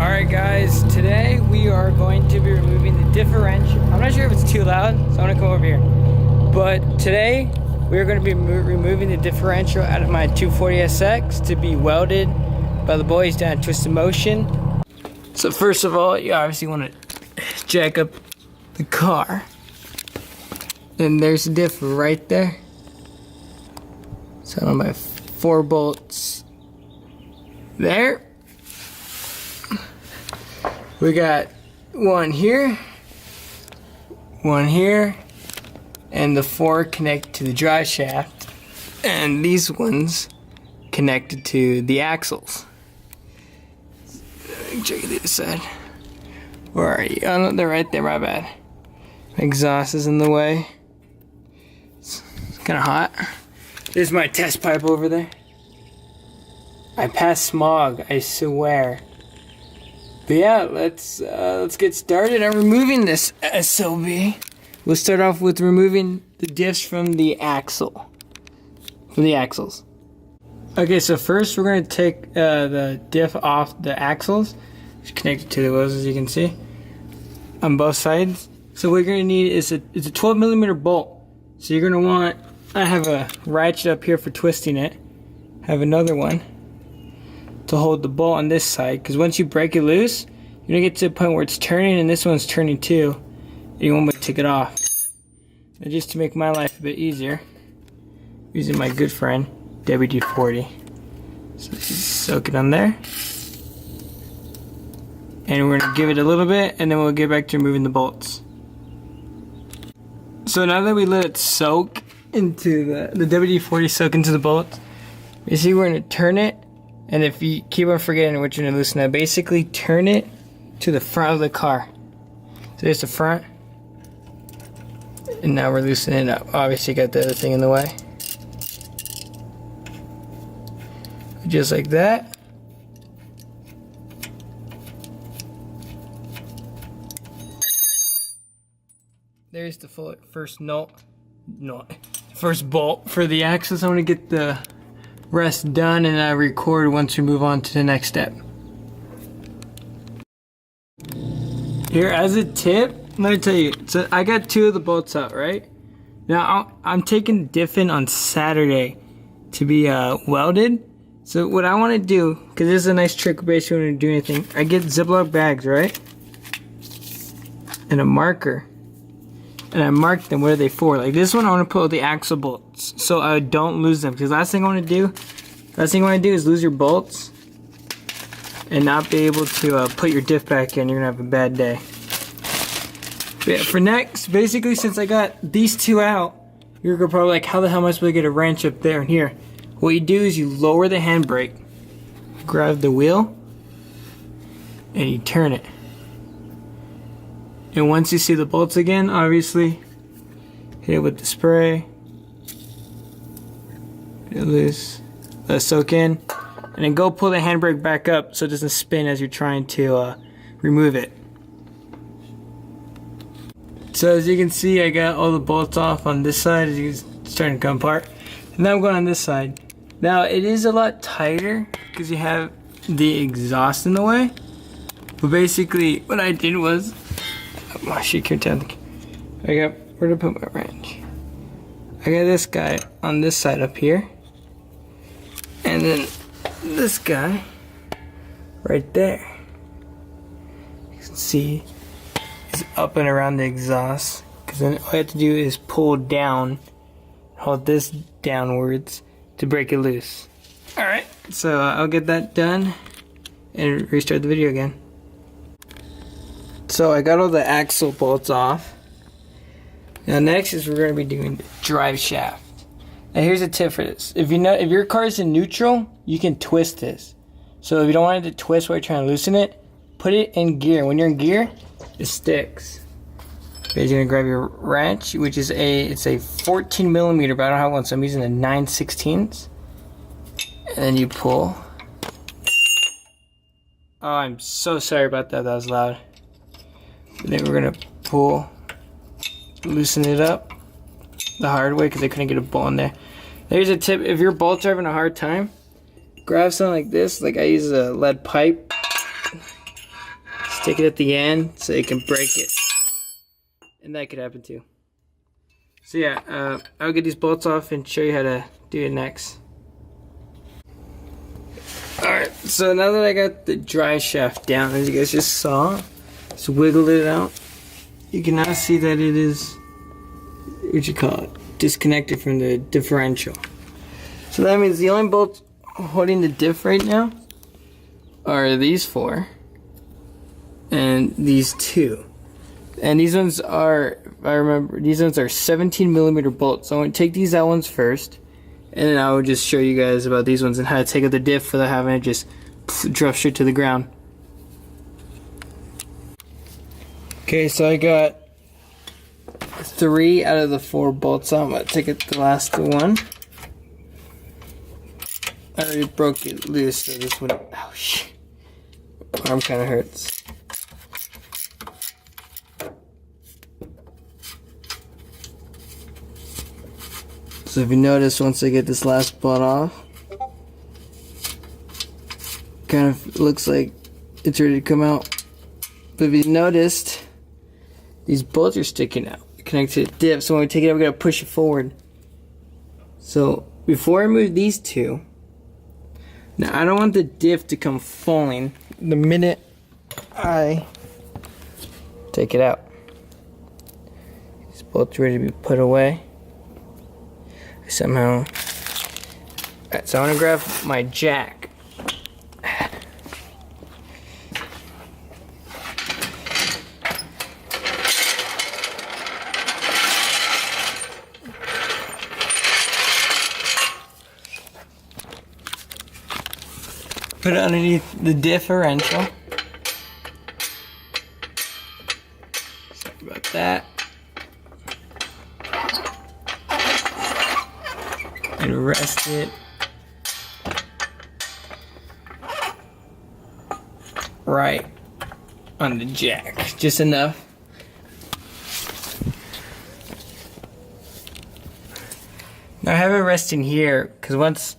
Alright guys, today we are going to be removing the differential. I'm not sure if it's too loud, so I'm going to come over here. But today we're going to be removing the differential out of my 240SX to be welded by the boys down at Twisted Motion. So first of all, you obviously want to jack up the car. And there's the diff right there. So on my 4 bolts there. We got one here, and the 4 connect to the drive shaft, and these ones connected to the axles. Let me check the other side. Where are you? Oh no, they're right there, my bad. Exhaust is in the way. It's kind of hot. There's my test pipe over there. I passed smog, I swear. But yeah, let's get started on removing this SOB. We'll start off with removing the diffs from the axle. From the axles. Okay, so first we're going to take the diff off the axles. It's connected to the wheels, as you can see, on both sides. So what you're going to need is it's a 12mm bolt. So you're going to want, I have a ratchet up here for twisting it. I have another one to hold the bolt on this side, because once you break it loose, you're going to get to the point where it's turning, and this one's turning too, and you won't be able to take it off. And just to make my life a bit easier, using my good friend WD-40. So just soak it on there, and we're going to give it a little bit, and then we'll get back to removing the bolts. So now that we let it soak into the WD-40 soak into the bolts, you see we're going to turn it. And if you keep on forgetting what you're going to loosen up, basically turn it to the front of the car. So there's the front. And now we're loosening it up. Obviously got the other thing in the way. Just like that. There's the first bolt for the axles. I want to get the rest done, and I record once we move on to the next step. Here, as a tip, let me tell you, so I got 2 of the bolts out, right? Now, I'm taking diff in on Saturday to be welded. So what I want to do, because this is a nice trick basically when you do anything, I get Ziploc bags, right? And a marker. And I mark them, what are they for? Like this one, I want to put the axle bolts so I don't lose them. Because last thing I want to do is lose your bolts and not be able to put your diff back in. You're going to have a bad day. But yeah, for next, basically since I got these 2 out, you're probably like, how the hell am I supposed to get a wrench up there and here? What you do is you lower the handbrake, grab the wheel, and you turn it. And once you see the bolts again, obviously, hit it with the spray, get it loose, let it soak in, and then go pull the handbrake back up so it doesn't spin as you're trying to remove it. So as you can see, I got all the bolts off on this side, as it's starting to come apart. And now I'm going on this side. Now it is a lot tighter because you have the exhaust in the way. But basically, what I did was, oh shit, where to put my wrench? I got this guy on this side up here, and then this guy right there. You can see is up and around the exhaust, because then all I have to do is pull down, hold this downwards to break it loose. Alright, so I'll get that done and restart the video again. So I got all the axle bolts off. Now next is we're going to be doing the drive shaft. Now here's a tip for this. If your car is in neutral, you can twist this. So if you don't want it to twist while you're trying to loosen it, put it in gear. When you're in gear, it sticks. You're going to grab your wrench, which is it's a 14mm, but I don't have one, so I'm using a 9/16. And then you pull. Oh, I'm so sorry about that. That was loud. And then we're going to pull, loosen it up the hard way because I couldn't get a bolt in there. Here's a tip. If your bolts are having a hard time, grab something like this. Like I use a lead pipe. stick it at the end so you can break it. And that could happen too. So yeah, I'll get these bolts off and show you how to do it next. Alright, so now that I got the drive shaft down, as you guys just saw, just wiggled it out. You can now see that it is, what you call it, disconnected from the differential. So that means the only bolts holding the diff right now are these 4 and these 2. And these ones are, if I remember, these ones are 17mm bolts. So I'm going to take these out ones first, and then I will just show you guys about these ones and how to take out the diff without having it just drop straight to the ground. Okay, so I got 3 out of the 4 bolts out. I'm going to take it the last one. I already broke it loose, so this one, oh shit, my arm kind of hurts. So if you notice, once I get this last bolt off, kind of looks like it's ready to come out. But if you noticed, these bolts are sticking out, connected to the diff, so when we take it out, we gotta push it forward. So before I move these 2, now I don't want the diff to come falling the minute I take it out. These bolts ready to be put away. Somehow. Alright, so I want to grab my jack. Put it underneath the differential. Sorry about that. And rest it right on the jack, just enough. Now I have it resting here because once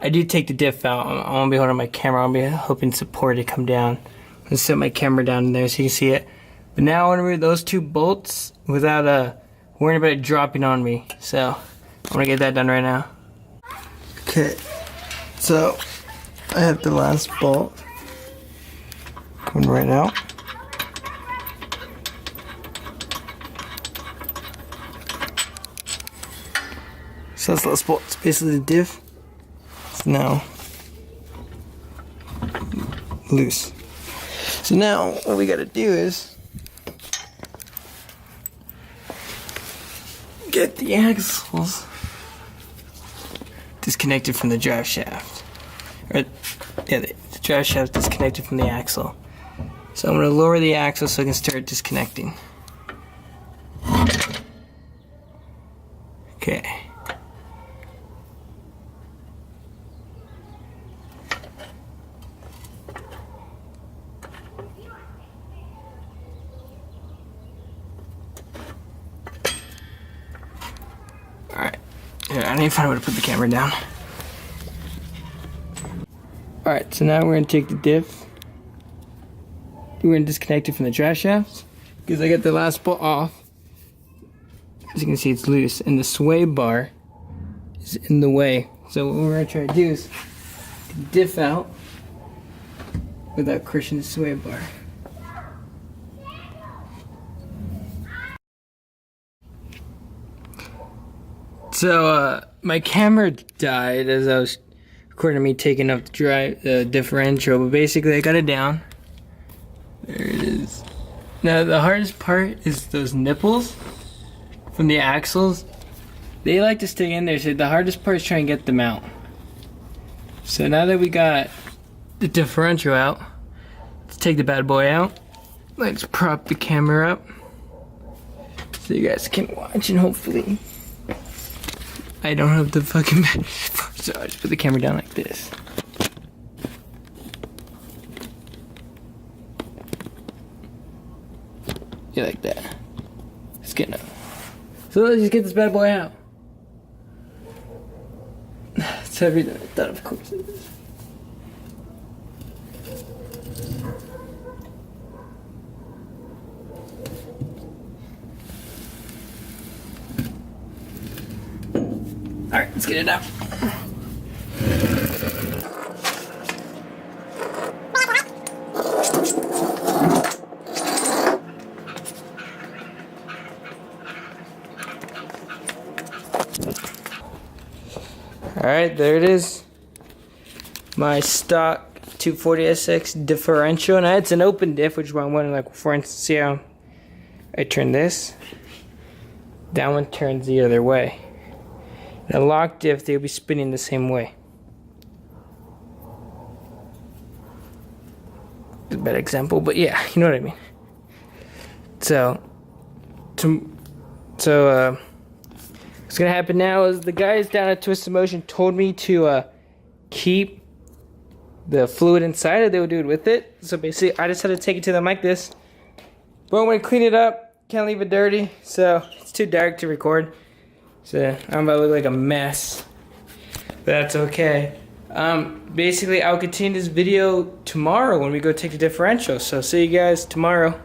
I do take the diff out, I won't be holding my camera. I'll be hoping support to come down. I'm gonna set my camera down in there so you can see it. But now I want to remove those 2 bolts without worrying about it dropping on me. So I'm gonna get that done right now. Okay, so I have the last bolt coming right out. So that's the last bolt. It's basically the diff. It's now loose. So now what we gotta do is get the axles disconnected from the drive shaft. Or, yeah, the drive shaft is disconnected from the axle. So I'm going to lower the axle so I can start disconnecting. Okay. Alright. Yeah, I need to find a way to put the camera down. Alright, so now we're going to take the diff. We're going to disconnect it from the drive shaft because I got the last bolt off. As you can see, it's loose, and the sway bar is in the way. So what we're going to try to do is get the diff out without crushing the sway bar. So my camera died as I was recording me taking up the differential, but basically I got it down. There it is. Now the hardest part is those nipples from the axles. They like to stay in there, so the hardest part is trying to get them out. So now that we got the differential out, let's take the bad boy out. Let's prop the camera up so you guys can watch, and hopefully I don't have the fucking battery. So I just put the camera down like this. Yeah, like that. It's getting up. So let's just get this bad boy out. It's heavier than I thought, of course it is. Let's get it up. Alright, there it is. My stock 240SX differential. Now it's an open diff, which is why I'm wondering, like, for instance, see how I turn this? That one turns the other way. In a locked diff, they'll be spinning the same way. It's a bad example, but yeah, you know what I mean. So what's gonna happen now is the guys down at Twisted Motion told me to keep the fluid inside it. They would do it with it. So basically, I just had to take it to them like this. But I'm gonna clean it up. Can't leave it dirty, so it's too dark to record. So I'm about to look like a mess. But that's okay. Basically, I'll continue this video tomorrow when we go take the differential. So see you guys tomorrow.